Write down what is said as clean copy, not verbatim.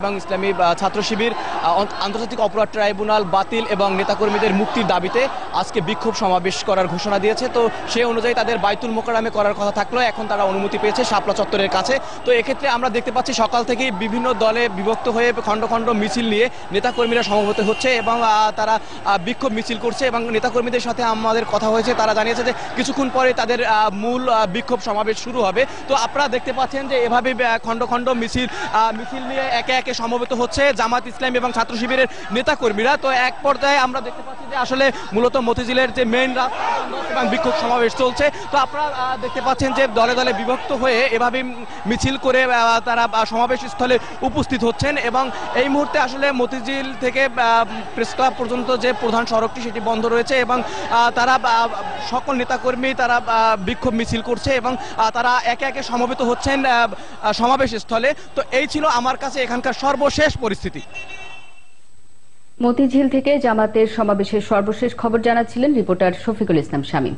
এবং ইসলামী ছাত্র শিবির আন্তর্জাতিক অপরাধ ট্রাইব্যুনাল বাতিল এবং নেতাকর্মীদের মুক্তির দাবিতে আজকে বিক্ষোভ সমাবেশ করার ঘোষণা দিয়েছে। তো সেই অনুযায়ী তাদের বাইতুল মোকাররমে করার কথা থাকলেও এখন তারা অনুমতি পেয়েছে শাপলা চত্বরের কাছে। তো এক্ষেত্রে আমরা দেখতে পাচ্ছি সকাল থেকেই বিভিন্ন দলে বিভক্ত হয়ে খণ্ড খণ্ড মিছিল নিয়ে নেতাকর্মীরা সমবেত হচ্ছে এবং তারা বিক্ষোভ মিছিল করছে এবং নেতাকর্মীদের সাথে আমাদের কথা হয়েছে, তারা জানিয়েছে যে কিছুক্ষণ পরে তাদের মূল বিক্ষোভ সমাবেশ শুরু হবে। তো আপনারা দেখতে পাচ্ছেন যে এভাবে খণ্ড খণ্ড মিছিল নিয়ে একে একে সমবেত হচ্ছে জামাত ইসলামী এবং ছাত্র শিবিরের নেতাকর্মীরা। তো এক পর্যায়ে আমরা দেখতে পাচ্ছি যে আসলে মূলত মতিঝিলের যে মেইন রাস্তা এবং বিক্ষোভ সমাবেশ চলছে। তো আপনারা দেখতে পাচ্ছেন যে দলে দলে বিভক্ত হয়ে এভাবে মিছিল করে তারা সমাবেশ স্থলে উপস্থিত হচ্ছেন এবং এই মুহূর্তে আসলে মতিঝিল থেকে প্রেস ক্লাব পর্যন্ত যে প্রধান সড়কটি সেটি বন্ধ রয়েছে এবং তারা সকল নেতাকর্মী তারা বিক্ষোভ মিছিল করছে এবং তারা একে একে সমবেত হচ্ছেন সমাবেশ স্থলে। তো এই ছিল আমার কাছে এখানকার সর্বশেষ পরিস্থিতি। মতিঝিল থেকে জামাতের সমাবেশের সর্বশেষ খবর জানাচ্ছিলেন রিপোর্টার শফিকুল ইসলাম শামীম।